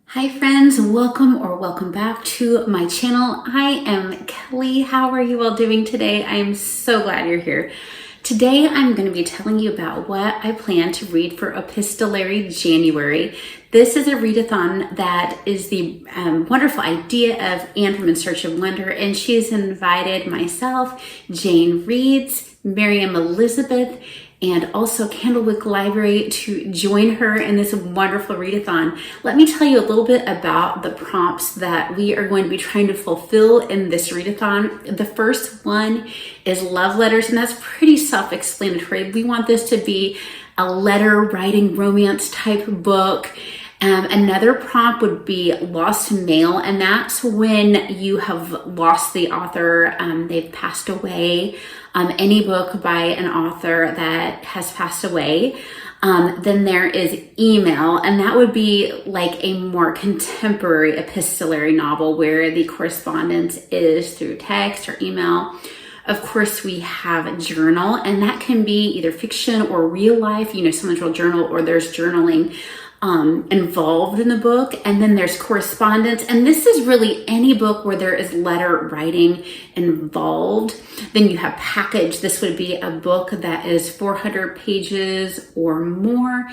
Hi friends, welcome back to my channel. I am Kelly. How are you all doing today? I am so glad you're here. Today I'm going to be telling you about what I plan to read for Epistolary January. This is a readathon that is the wonderful idea of Anne from In Search of Wonder, and she's invited myself, Jane Reads, Miriam Elizabeth, and also Candlewick Library to join her in this wonderful readathon. Let me tell you a little bit about the prompts that we are going to be trying to fulfill in this readathon. The first one is love letters, and that's pretty self-explanatory. We want this to be a letter writing romance type book. Another prompt would be lost mail, and that's when you have lost the author, they've passed away. Any book by an author that has passed away. Then there is email, and that would be like a more contemporary epistolary novel where the correspondence is through text or email. Of course, we have journal, and that can be either fiction or real life. You know, someone's real journal, or there's journaling involved in the book. And then there's correspondence, and this is really any book where there is letter writing involved. Then you have package. This would be a book that is 400 pages or more.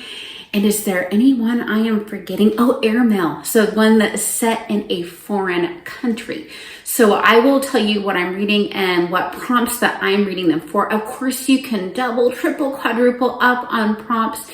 And is there anyone I am forgetting? Oh, airmail. So one that is set in a foreign country. So I will tell you what I'm reading and what prompts that I'm reading them for. Of course, you can double, triple, quadruple up on prompts.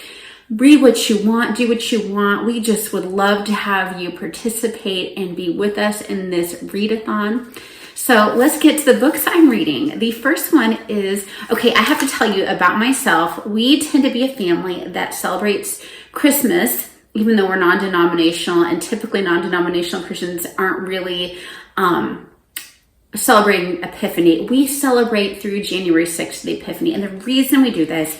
Read what you want, do what you want. We just would love to have you participate and be with us in this readathon. So let's get to the books I'm reading. The first one is, okay, I have to tell you about myself. We tend to be a family that celebrates Christmas, even though we're non-denominational, and typically non-denominational Christians aren't really celebrating Epiphany. We celebrate through January 6th, the Epiphany. And the reason we do this,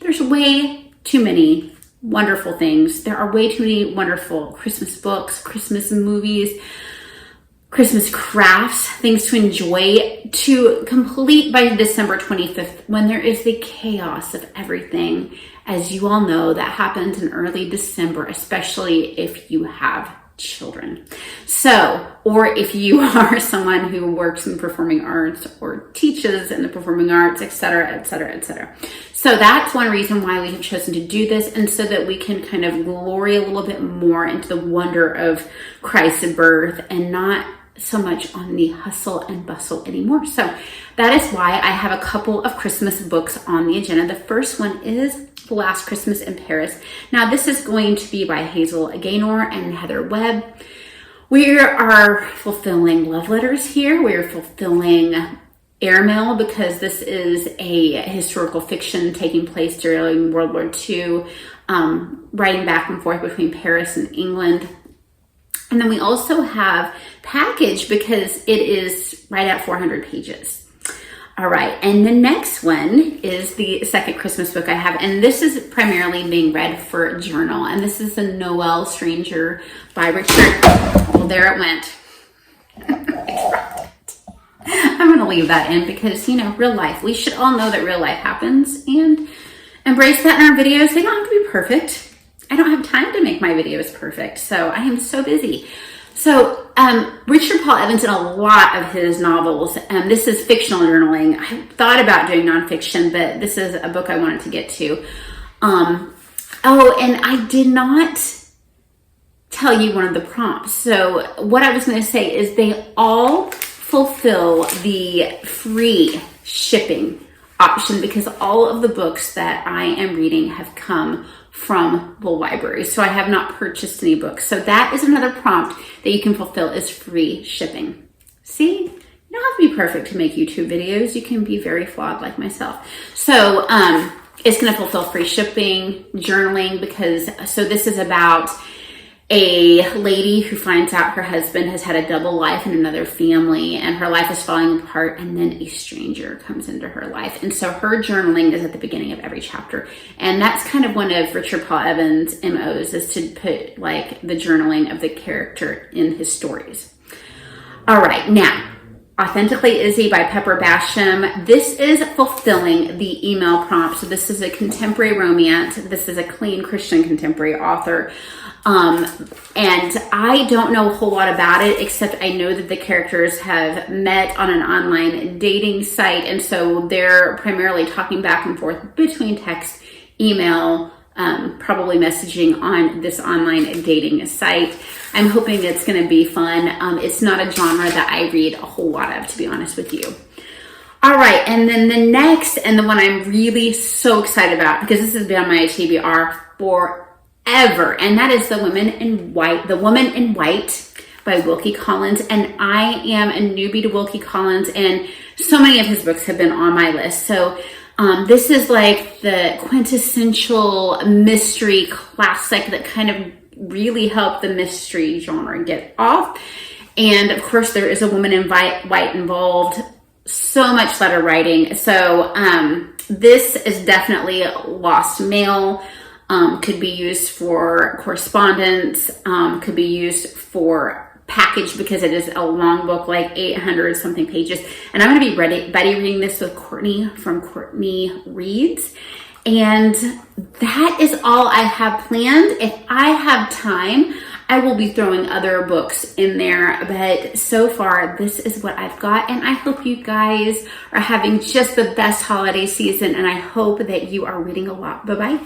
there's way too many wonderful things. There are way too many wonderful Christmas books, Christmas movies, Christmas crafts, things to enjoy, to complete by December 25th, when there is the chaos of everything. As you all know, that happens in early December, especially if you have children. So, or if you are someone who works in performing arts or teaches in the performing arts, etc., etc., etc. So that's one reason why we have chosen to do this, and so that we can kind of glory a little bit more into the wonder of Christ's birth and not so much on the hustle and bustle anymore. So that is why I have a couple of Christmas books on the agenda. The first one is The Last Christmas in Paris. Now this is going to be by Hazel, Gaynor, and Heather Webb. We are fulfilling love letters here. We are fulfilling airmail, because this is a historical fiction taking place during World War II, writing back and forth between Paris and England. And then we also have package, because it is right at 400 pages. All right, and the next one is the second Christmas book I have, and this is primarily being read for journal, and this is the Noel Stranger by Richard. Well, there it went. I'm going to leave that in because, you know, real life. We should all know that real life happens and embrace that in our videos. They don't have to be perfect. I don't have time to make my videos perfect, so I am so busy. So Richard Paul Evans in a lot of his novels, this is fictional journaling. I thought about doing nonfiction, but this is a book I wanted to get to. Oh, and I did not tell you one of the prompts. So what I was going to say is they all fulfill the free shipping option, because all of the books that I am reading have come from the library. So I have not purchased any books. So that is another prompt that you can fulfill, is free shipping. See, you don't have to be perfect to make YouTube videos. You can be very flawed like myself. So it's going to fulfill free shipping, journaling, because so this is about a lady who finds out her husband has had a double life in another family, and her life is falling apart, and then a stranger comes into her life. And so her journaling is at the beginning of every chapter. And that's kind of one of Richard Paul Evans' MOs, is to put like the journaling of the character in his stories. All right, now Authentically Izzy by Basham. This is fulfilling the email prompt. So this is a contemporary romance. This is a clean Christian contemporary author. And I don't know a whole lot about it, except I know that the characters have met on an online dating site. And so they're primarily talking back and forth between text, email, probably messaging on this online dating site. I'm hoping it's going to be fun. It's not a genre that I read a whole lot of, to be honest with you. All right, and then the next, and the one I'm really so excited about, because this has been on my TBR forever, and that is The Woman in White by Wilkie Collins. And I am a newbie to Wilkie Collins, and so many of his books have been on my list. So this is like the quintessential mystery classic that kind of really helped the mystery genre get off. And of course, there is a woman in white involved. So much letter writing. So this is definitely lost mail. Could be used for correspondence. Could be used for package, because it is a long book, like 800 something pages. And I'm going to be buddy reading this with Courtney from Courtney Reads. And that is all I have planned. If I have time, I will be throwing other books in there. But so far, this is what I've got. And I hope you guys are having just the best holiday season. And I hope that you are reading a lot. Bye-bye.